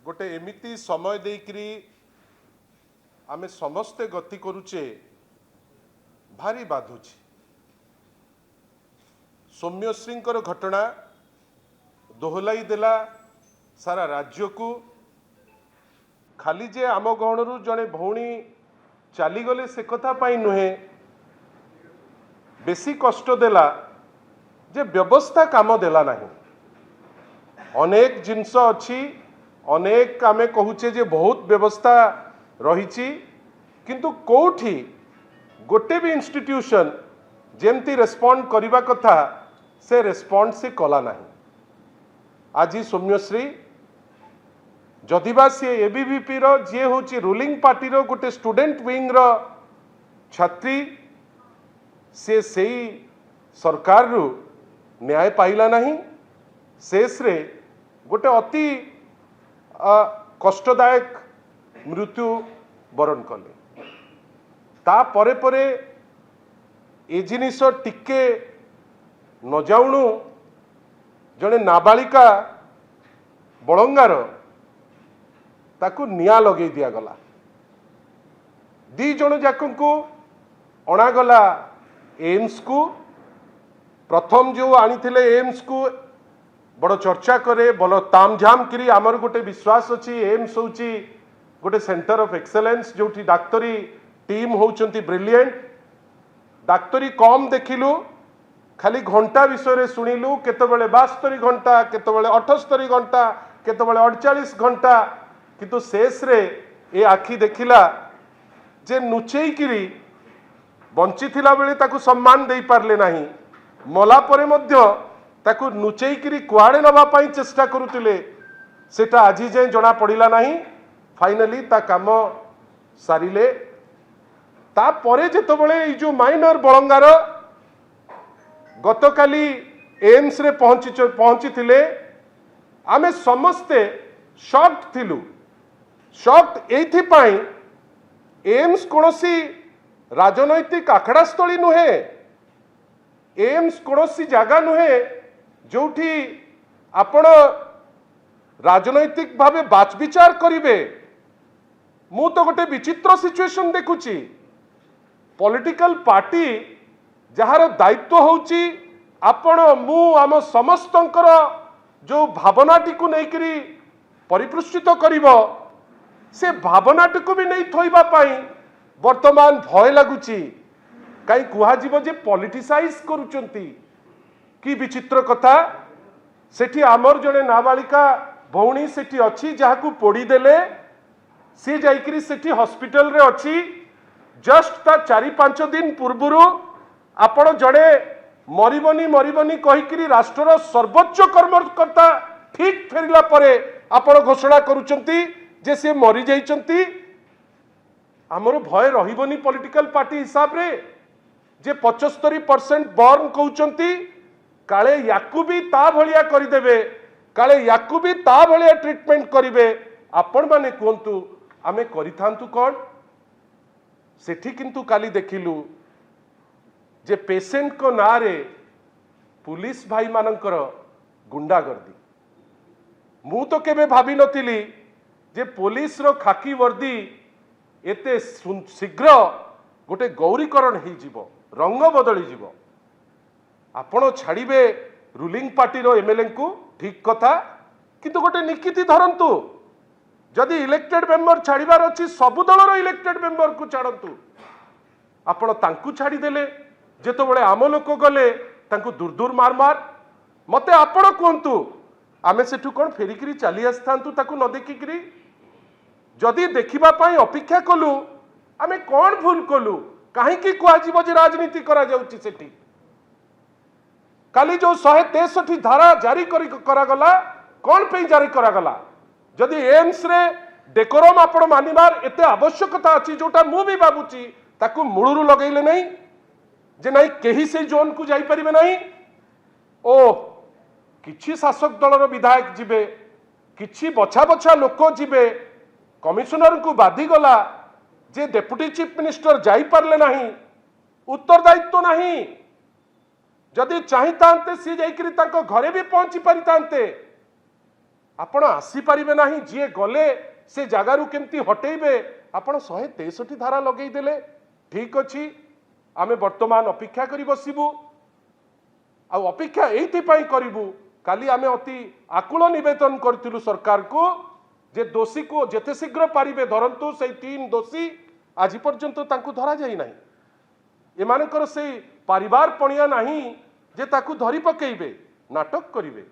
गोटे एमिति समय देकरी आमे समस्ते गति करुचे भारी बाधुची। सौम्यश्री घटना दोहलाई देला सारा राज्य को। खाली जे आम गहणरू जड़े भौणी चलीगले से कथा पाई नुहे, बेसी कष्ट देला जे व्यवस्था काम देला नहीं। अनेक जिनस अच्छी, अनेक आमे कहूचे जे बहुत व्यवस्था रही, किंतु कोठी गोटे भी इंस्टीट्यूशन जेमती रेस्पॉन्ड करने कथा से रेस्पॉन्ड से कला नहीं। आज सौम्यश्री जदिबा सी एबीवीपी रो जे होची रूलिंग पार्टी रो गोटे स्टूडेंट विंग रो छात्री से सही सरकार रु न्याय पाइला नहीं। शेष रे गोटे अति कष्टदायक मृत्यु बरण कले। ता परे परे ए जिनिस टिके न जाउणु जड़े नाबालिका बलंगार ताकू निया लगे दिया गला। दी जन जाक को अणागला एम्स को। प्रथम जो आनी एम्स को बड़ चर्चा करे, बड़ तामझाम करी। आमर गोटे विश्वास अच्छी एम्स होची गोटे सेंटर ऑफ एक्सेलेंस जो डाक्तरी टीम होचंती ब्रिलियंट। डाक्तरी कम देखिलु, खाली घंटा विषय शुणिलु, केतबेले 72 घंटा, केतबेले 78 घंटा, केतबेले 48 घंटा, किंतु शेष रे ए आखि देखिला जे नुचेईकिरी बंची थिला बेले ताकू सम्मान दे पारले नहीं। मला परे मध्य ताकू नुचेईकिरी कुआड़े नबा पाई चेष्टा करुतिले, सेटा आजी जाए जना पड़िला नहीं। फाइनली ता काम सारिले। ता परे जेतबेले जो माइनर बलंगार गतकाली एम्स रे पहुंची थिले, आमे समस्ते शॉक्ड थिलु। शॉक्ड एथि पाई एम्स कोनोसी राजनैतिक आखड़ास्थली नुहे। एम्स कोनोसी जगह नुहे जोठी आपण राजनैतिक भावे बाच विचार करिवे। मु तो गोटे विचित्र सिचुएशन देखुची। पॉलिटिकल पार्टी जहार दायित्व होची आपण मु आम समस्तंकर जो भावनाटी को लेकरी परिपुष्टित करिवो, से भावनाटी को भी नहीं थोइबा पाई वर्तमान भय लगुची। कहीं कुहाजिबो जे पॉलिटिसाइज करूचंती। कि विचित्र कथा। सेठी आमर जड़े नाबालिका भौणी सेठी अच्छी जहाकू पोड़ी देले, सी जाइकरी सेठी हॉस्पिटल रे अच्छी। जस्ट ता 4-5 दिन पूर्वरु आपण जड़े मरिबनी मरिबनी कहिकरी राष्ट्र सर्वोच्च कर्मकर्ता ठीक फेरिला परे आपण घोषणा करूचंती जे से मरी जाइचंती। आमर भय रहिबनी पॉलिटिकल पार्टी हिसाब रे जे 75% बर्न कहउचंती, काले याकू भी ता भलिया करिदेबे, काले याकू भी ता भलिया ट्रीटमेंट करिवे। आपण माने कोंतु आमे करिथांतु कोन। सेठी किंतु काली देखिलु जे पेशेंट को नारे पुलिस भाई मानकर गुंडागर्दी। मु तो केबे भाभी नथिली जे पुलिस रो खाकी वर्दी एते शीघ्र गोटे गौरीकरण हो जीवो, रंग बदली जीवो। आपण छाड़िबे रूलिंग पार्टी रो एमएलए को, ठीक कथा, किंतु गोटे निकिति धरंतु। जदि इलेक्टेड मेंबर छाड़िबार अछि सबु दल रो इलेक्टेड मेंबर को छाड़ंतु। आपण तांकु छाड़ी देले, जेतबेले आम लोक गले तांकु दूर दूर मार मार। मते आपण कहंतु आमे सेठु कोन फेरिकरी चली आस्थांतु ताकु न देखिकरी। जदि देखिबा पाई अपेक्षा कलु, आमे कोन भूल कलु? काहे कि कुआजिबो जे राजनीति करा जाउची सेठी। काली जो 163 धारा जारी करागला, कौन पे जारी करागला? जदि एम्स रे डेकोरम आपण मानिबार एते आवश्यकता अछि, जोटा मु भी बाबुची ताकू मूलरू लगैले नहीं जे नहीं केही से जोन को जाई परिबे नहीं। ओ किछि शासक दलर विधायक जिबे, किछि बछा बछा लोक जिबे। कमिशनर को बाधी गला जे डेप्यूटी चीफ मिनिस्टर जाई पारले नहीं, उत्तरदायित्व नहीं। जदि चाहिए सी जाकरी घरे भी पहुंची पारितांते। आपण आसीपारे ना जी गले से जगार केमती हटेबे आपण 163 धारा लगेदेले ठीक अच्छी आम बर्तमान अपेक्षा कर बसबू अपेक्षा ये करूँ काली आम अति आकुल नवेदन करूँ सरकार को जे दोषी को जेते शीघ्र पारिबे धरंतु से 3 दोषी आज पर्यंत तांकु धरा जाई नाही एमानकर से परिवार पणिया नाही जे ताकु धरी पकेइबे नाटक करिवे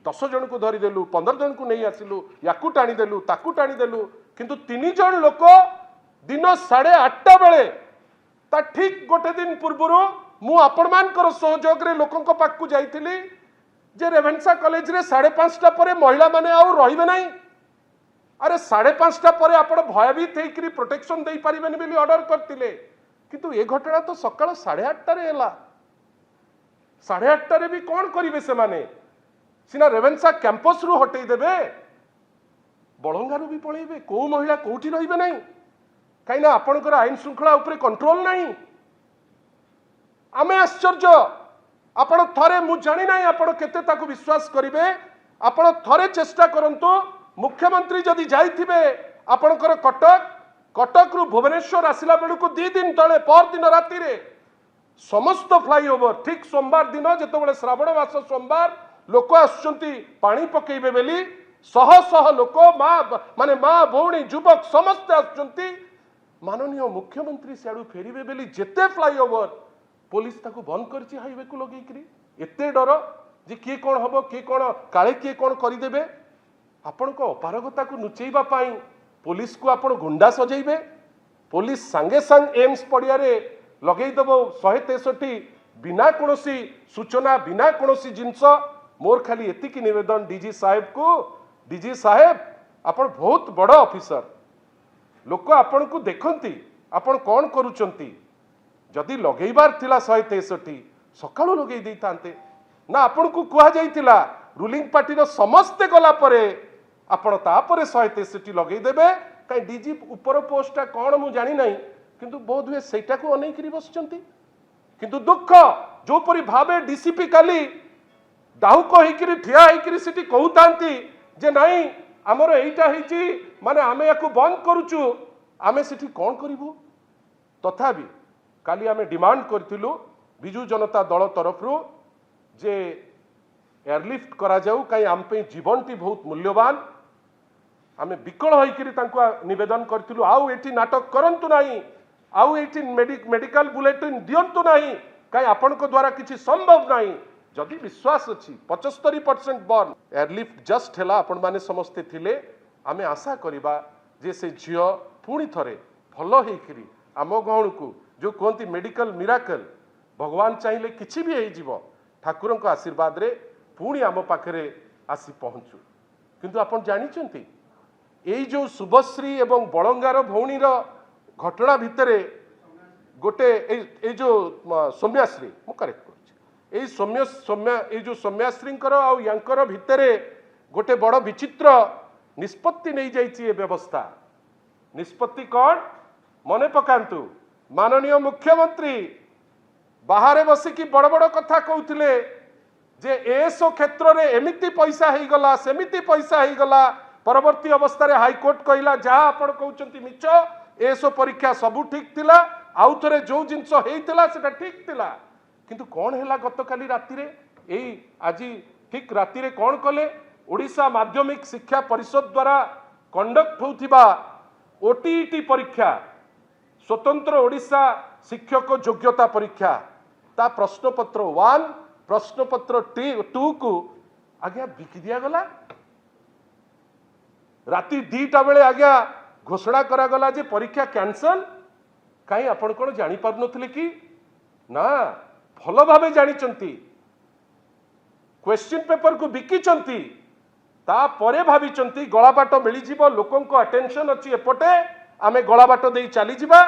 10 जन को धरीदेलु 15 जन को नहीं आसिलु याकू टाणीदेलु ताकू टाणीदेलु किंतु 3 जन लोक दिन 8:30 बेले ता ठीक गोटे दिन पूर्व मु आपण मानकर सहयोग रे लोकंक पाकू जाइथिली जे रेवेन्सा कॉलेज रे 5:30 पर महिला माने आउ रहिबे नाही अरे 5:30 पर आपण भयभीत होकर प्रोटेक्शन दे पारिबेनी बोली ऑर्डर करतिले किंतु ए घटना तो सकाळ 8:30 रे हैला 8:30 रे भी कौन करिवे से माने सिना रेवेन्सा कैंपस रु हटई देबे बळंगारु भी पळेबे को महिला कोठी रहिबे नाही काई ना आपनकर आईन श्रृंखला ऊपर कंट्रोल नाही आमे आश्चर्य आपण थरे मु जानि नाही आपण केते ताकू विश्वास करिवे आपण थरे चेष्टा करंतु मुख्यमंत्री जदि जाइथिबे आपणकर कटक रु भुवनेश्वर आसिला बेलू को 2 दिन तले पर दिन राति रे समस्त फ्लाईओवर ठीक सोमवार दिन जेतबेले श्रावण मास सोमवार लोक आसुचंती पानी पकेइबे बेली शह शह लोक माने माँ भौणी युवक समस्त आसुचंती माननीय मुख्यमंत्री सियाड़ू फेरिबे बेली जेते फ्लाईओवर पुलिस ताकू बंद करछि हाईवे को लगेइकरी एते डर जे किए कोन हबो किए कोन काले किए कोन करिदेबे आपण को अपारगता को नुचेइबा पाई पुलिस को आपण गुंडा सजेइबे पुलिस संगे संग एम्स पड़िया रे लगेई दबो 163 बिना कोनोसी सूचना बिना कोनोसी जिंस मोर खाली एति की निवेदन डीजी साहेब को डीजी साहेब आपण बहुत बड़ ऑफिसर लोक आपण को देखंती आपण कोन करूचंती जदि लगेइबार थिला 163 सकाळो लगेई देइतांते ना आपण को कुहा जाइतिला रूलिंग पार्टी रो समस्त गला परे आपण तापरे 163 लगेई देबे कई डीजी ऊपर पोस्टा कौन मु जानी नहीं किंतु बहुत हुए सेटा को अनेक करी बसचंती किंतु दुख जो परी भाबे डीसीपी काली दाहुक होइकरी ठिया होइकरी सिटी कहउतांती जे नहीं हमर एइटा हिची माने आमे याकू बंद करूचु आमे सिटी कोन करिवु तथापि काली आमे डिमांड करथिलु बिजू जनता दल तरफरु जे एयरलिफ्ट करा जाऊ कई आम पे जीवनटी बहुत मूल्यवान आमे विकल होइकरी तांको निवेदन करथिलु आउ एठी नाटक करंतु नाही आउ एठी मेडिकल बुलेटिन दियंतु नाही कई आपण को द्वारा किछि संभव नाही जदि विश्वास अछि 75% बर्न एयरलिफ्ट जस्ट हैला आपण माने समस्ते थिले आमे आशा करिबा जे से झियो पुणी थरे भलो हेइकरी आम गहण को जो कहती मेडिकल मिराकल भगवान चाहिए किछि भी हेइ जीवो ठाकुरंक आशीर्वाद रे पुणी आम पाखरे आसी पहुँचु किंतु आपण जानिचंती एई जो शुभश्री एवं बळंगार भौणीर घटना भितरे गोटे ए जो सौम्याश्री मु करेक्ट कर सौम्या जो सौम्याश्रींकर आउ यांकर भितरे गोटे बड़ विचित्र निष्पत्ति नहीं जाइए व्यवस्था निष्पत्ति कौन मने पकांतु माननीय मुख्यमंत्री बाहर बसिकी बड़ बड़ कथा कहते जे एसो क्षेत्र में एमिति पैसा हो गला सेमिति पैसा हो गला परवर्ती अवस्था हाईकोर्ट कहला जहाँ आपण कहते मिछ एसो परीक्षा सबू ठीक थिला आउ थरे जो जिनस होइतिला सेटा ठीक थिला किंतु कौन हैला गतकाली राति रे एई आज ठीक राति रे कौन कले ओडिशा माध्यमिक शिक्षा परिषद द्वारा कंडक्ट होउथिबा ओटीईटी परीक्षा स्वतंत्र ओडिशा शिक्षक योग्यता परीक्षा ता प्रश्नपत्र 1 प्रश्नपत्र 2 को आज्ञा बिकी दिया गला राति 2टा बेले आज्ञा घोषणा करा गला जे परीक्षा कैंसल कहीं आपण कोन जानि पार नथिले कि ना भल भावे जानिचंती क्वेश्चन पेपर को बिकिचंती ता परे भाबिचंती गलाबाट मिली जीवो लोकंको अटेंशन अछि एपटे आमे गलाबाट देई चली जिबा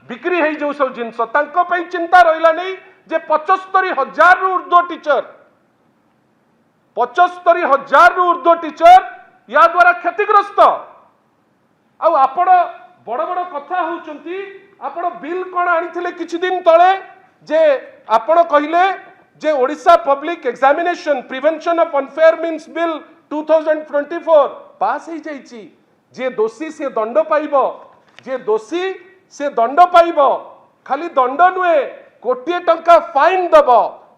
बिक्री हेई जो सब जिंस तांको पई चिंता रहिला नहीं जे 75,000 रु ऊर्ध्व टीचर 75,000 रु ऊर्ध्व टीचर या द्वारा क्षतिग्रस्त आउ आपण बड़ बड़ कथा होउचंती आपण बिल कोन आनिथिले किछि दिन तळे जे आपण कहिले जे Odisha public examination prevention of unfair means bill 2024 pass हो जाइए जे दोषी से दंड पाइब जे दोषी से दंड पाइब खाली दंड नुहे कोटी टंका फाइन दब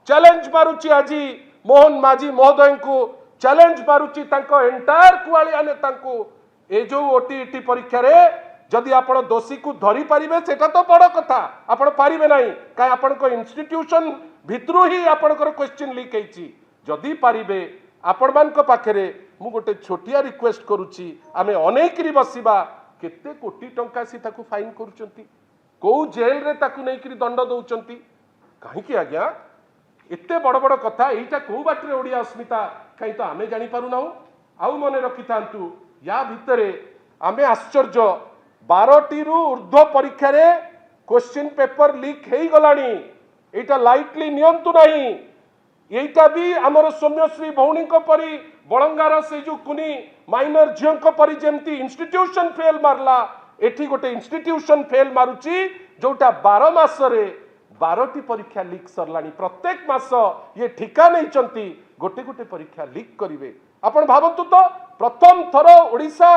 चैलेंज मारुची आज मोहन माझी महोदय को चैलेंज मारुची एंटायर कुआलिया नेता को ए जो ओटीईटी परीक्षा रे जदि आपण दोषी को धरी पारिबे सेटा तो बड़ कथा आपण पारिबे नाही काय आपण को इंस्टीट्यूशन भितरु ही आपण को क्वेश्चन लीक हेची जदि पारिबे आपण मान को पाखरे मु गोटे छोटिया रिक्वेस्ट करूची आमे अनेकरी बसिबा केते कोटी टंका सी ताकू फाइन करूचंती को जेल रे ताकू नेकरी दंड दउचंती काहे कि आज्ञा एते बड़ बड़ कथा एटा को बाटरे ओडिया अस्मिता काई तो आमे जानि पारु नाउ आउ मने रखि थांतु या भितरे आमे आश्चर्य 12टी रु ऊर्ध्व परीक्षा रे क्वेश्चन पेपर लीक हेई गलानी एटा लाइटली नियंतु नाही एटा भी आमर सौम्यश्री भौणी परी बलंगार से जो कुनी माइनर झियों परी जेमती इंस्टीट्यूशन फेल मारला एठी गोटे इंस्टीट्यूशन फेल मारुची जोटा 12 मास रे 12टी परीक्षा लीक सरलानी प्रत्येक मास ये ठिका नहीं चंती गोटे गोटे परीक्षा लीक करिवे आपण भाबंतु तो प्रथम थर ओडिशा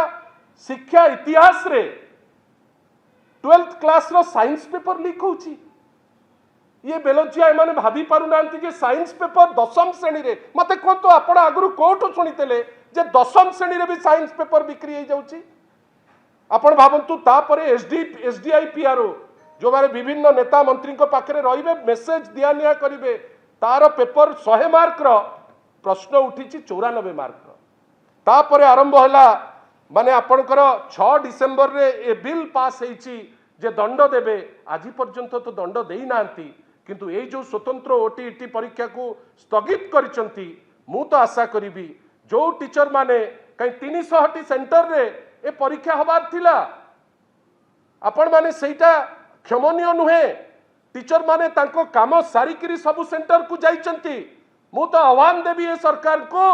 शिक्षा इतिहास रे 12th क्लास रो साइंस पेपर लीक होची ये बेलजिया एमाने भाभी पारु नांती जे साइंस पेपर 10म श्रेणी रे मते कोतो आपण आगरु कोठो सुनितेले जे 10म श्रेणी रे भी साइंस पेपर बिक्री हे जाउची आपण भाबंतु तापरे एसडीआई पीआरओ जो मारे विभिन्न नेता मंत्री को पाखरे रहिबे मेसेज दिया निया करिवे तार पेपर 100 मार्क रो प्रश्न उठीची 94 मार्क रो तापरे आरंभ होला माने आपणकर 6 डिसेंबर रे ए बिल पास हेची जे दंड देबे आज पर्यंत तो दंड देई नांती किंतु ए जो स्वतंत्र ओटीईटी परीक्षा को स्थगित करिसंती मु तो आशा करिबी जो टीचर माने कई 300 टी सेंटर रे ए परीक्षा हबार थिला आपण माने सेटा क्षमनीय नुहे टीचर माने तांको काम सारिकिरी सब सेंटर को जाइचंती मु तो आह्वान देबी ए सरकार को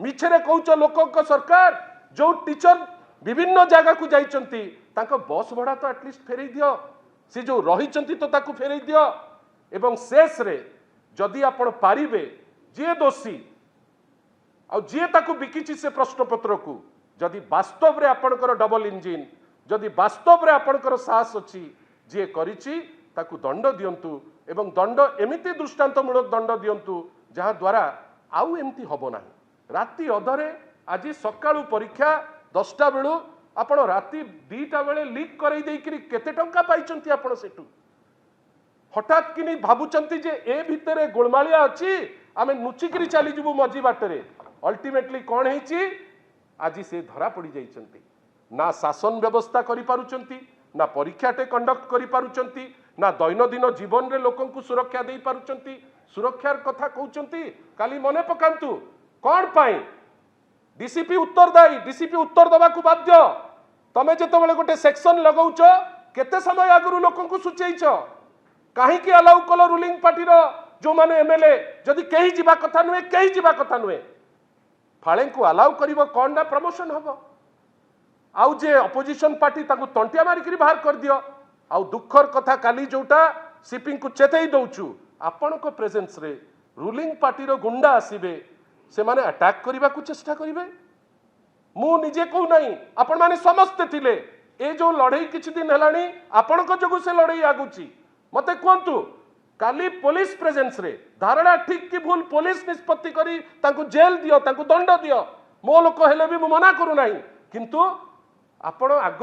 मिछरे कहउच लोक को सरकार जो टीचर विभिन्न जगह को जाइचंती तांको बस भड़ा तो एटलिस्ट फेरई दियो से जो रहिचंती तो ताकू फेरई दियो एवं शेष रे जदि आपण पारिबे जे दोषी आ जे ताकू बिकिछि से प्रश्न पत्र को जदि वास्तव रे आपणकर डबल इंजिन जदि वास्तव रे आपणकर साहस अछि जे करिछि ताकू दंड दियंतु एवं दंड एमिति दृष्टांतमूलक दंड दियंतु जहा द्वारा आउ एमती हबो नाही राति अधरे आज सकाळू परीक्षा 10टा बेलू आपण राति 2टा बेले लीक करई देइकरी केते टंका पाइचंती आपण सेटू हठात किनी भाबुचंती जे ए भितरे गोलमालिया अछि आमे नुचिकरी चली जिवु मजी बाटरे अल्टीमेटली कोन हेची आज से धरा पड़ी जाइचंती ना शासन व्यवस्था करि पारुचंती ना परीक्षाटे कंडक्ट करि पारुचंती ना दैनंदिन जीवन रे लोकन को सुरक्षा देई पारुचंती सुरक्षार कथा कहउचंती काली मने पकांतु कोन पाई डीसीपी उत्तरदायी डीसीपी उत्तर दबा को बाध्य तमे जेतेबेले गोटे सेक्शन लगाउच केते समय आगरु लोकन को सुचेइच काहे कि अलाउ कलो रूलिंग पार्टी रो जो माने एमएलए जदि केही जिबा कथा नुहे केही जिबा कथा नुहे फाळे को अलाउ करिवो कोन ना प्रमोशन हबो आउ जे अपोजिशन पार्टी ताकू तंटिया मारी करी बाहर कर दियो आउ दुखर कथा काली जोटा सीपिंग को चेतई दउचु आपण को प्रेजेंस रे रूलिंग पार्टी रो गुंडा आसीबे से माने अटैक करबा को चेष्टा करिवे मु निजे को नहीं आपण माने समस्त थिले ए जो लड़ाई किछि दिन हेलानी आपण को जगु से लड़ाई आगुची मते कोंतु काली पुलिस प्रेजेंस रे धारणा ठीक कि भूल पुलिस निष्पत्ति करी तांको जेल दियो तांको दंड दियो मो लोक हेले भी मु मना करू नाही किंतु आपण आग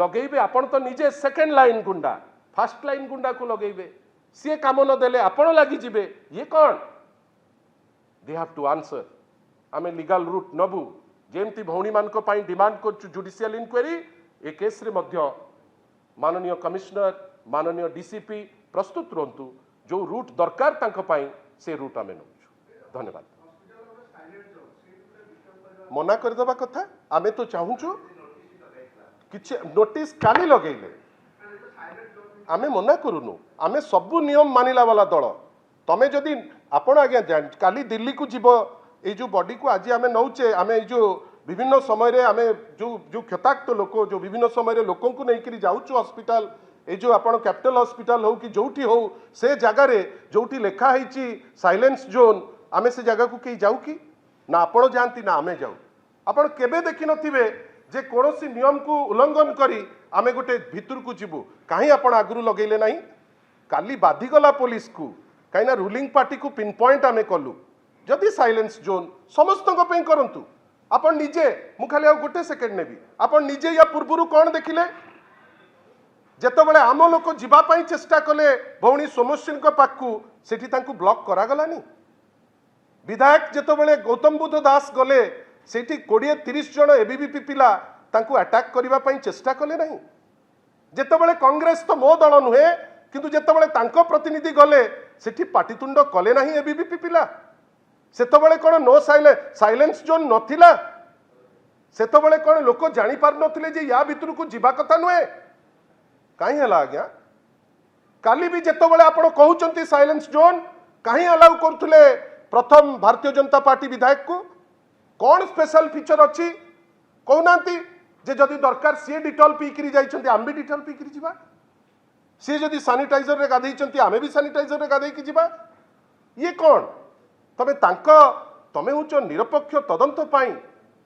लगेइबे आपण तो निजे सेकंड लाइन गुंडा फर्स्ट लाइन गुंडा को लगेइबे सी काम न देले आपण लागि जिबे ये कोन दे हैव टू आंसर आमे लीगल रूट नबु जेमती भौणी मान को पाई डिमांड करछु जुडिशियल इंक्वायरी ए केस रे मध्य माननीय कमिश्नर माननीय डीसीपी प्रस्तुत रहंतु जो रूट दरकार तांको पाई से रूट आमे नउछु धन्यवाद मना कर दबा कथा आमे तो चाहूछु किछ नोटिस काली लगेइले आमे मना करूनु आमे सबु नियम मानिला वाला दल तमे जदि आपण आज्ञा काली दिल्ली को जीव ए जो बॉडी को आज आमे नौचे आमे जो विभिन्न समय रे आमे जो जो क्षताक्त लोक जो विभिन्न समय रे लोकन को नहीं करी जाउछु हॉस्पिटल ए जो आपण कैपिटल हॉस्पिटल हो कि जोठी हो से जगह रे जोठी लेखा हेची साइलेंस जोन आमे से जगह को कई जाऊ कि ना आपण जानती ना आमे जाऊ आपण केबे देखि नथिबे जे कोनोसी नियम को उल्लंघन करी आमे गोटे भितर को जीवु काहे आपण आगुरु लगेले नाही काली बाधी गला पुलिस को काइना रूलिंग पार्टी को पिन पॉइंट आमे कलु जदि साइलेंस जोन समस्त को पे करंतु आपण निजे मु खाली आ गोटे सेकेंड नेबी आपण निजे या पूर्वरु कोन देखिले जेतबेले आम लोक जीवा पई चेष्टा कले भौणी सोमश्री पाखु सेठी तांकु ब्लॉक करा गलानी विधायक जेतबेले गौतम बुद्ध दास गले सेठी 20-30 जन एबीवीपी पिला तांकु अटैक करिवा पई चेष्टा कले नहीं जेतबेले कांग्रेस तो मो दल नुहे किंतु जेतबेले तांको प्रतिनिधि गले सेठी पाटितुंड कले नहीं एबीवीपी पिला सेतबेले कोन नो साइलेंस जोन नथिला सेतबेले कोन लोक जानि पार नथिले जे या भितर को जीवा कथा नुहे काहे हला आज्ञा काली भी जेतबेले आपण कहउचंती साइलेंस जोन काहे अलाउ करथुले प्रथम भारतीय जनता पार्टी विधायक को कौन स्पेशल फीचर अच्छी कहूनाती जे जदि दरकार सी डिटॉल पीकरी जाइछंती आम भी डिटॉल पीकरी जिबा सी जदि सैनिटाइजर रे गाधैछंती आमे भी सैनिटाइजर रे गाधै की जिबा ये कौन तबे तांको तमे हुचो निरपेक्ष तदंत पाई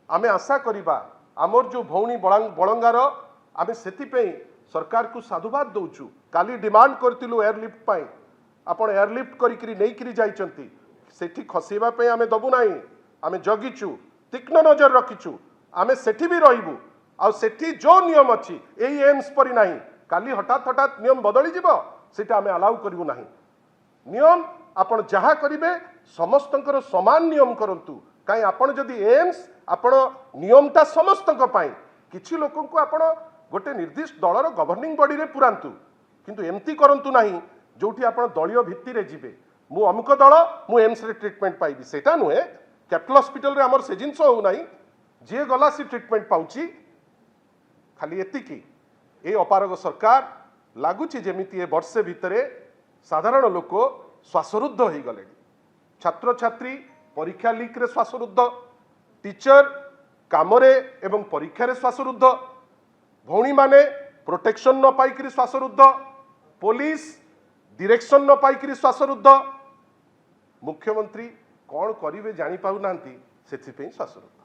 आमे आशा करिबा आमर जो भौणी बळंगार आमे सेति पे सरकार को साधुवाद दउछु काली डिमांड करतिलु एयरलिफ्ट पाई आपण एयरलिफ्ट करिकरी नेइकरी जाइछंती सेठी खसेबा पे आमे दबु नाही आमे जगिछु तीक्ष्ण नजर रखिछु आमे सेठी भी रहिबु आ सेठी जो नियम अछि एई एम्स परि नाही काली हठात हठात नियम बदली जिवो सेटा आमे अलाउ करिवु नाही नियम आपण जहा करिवे समस्तंकर समान नियम करंतु काई आपण जदि एम्स आपण नियमटा समस्तंक पाई किछि लोकन को आपण गोटे निर्दिष्ट दलर गवर्निंग बॉडी रे पुरांतु किंतु एमती करंतु नाही जोठी आपण दलियो भित्ति रे जिवे मु अमुक दल मु एम्स रे ट्रीटमेंट पाइबी सेटा नुहे कैपिटल हॉस्पिटल रे हमर से जिंस हो नाही जे गला सी ट्रीटमेंट पाउची खाली एतिकी ए अपारग सरकार लागुची जेमिति ए वर्षे भितरे साधारण लोक श्वासरुद्ध हो गले छात्र छात्री परीक्षा लीक रे श्वासरुद्ध टीचर कामरे एवं परीक्षा रे श्वासरुद्ध भौणी माने प्रोटेक्शन न पाइकरी श्वासरुद्ध पुलिस डायरेक्शन न पाइकरी श्वासरुद्ध मुख्यमंत्री कौन करिवे जानी पाउ नांती सेथि पे श्वासरुद्ध।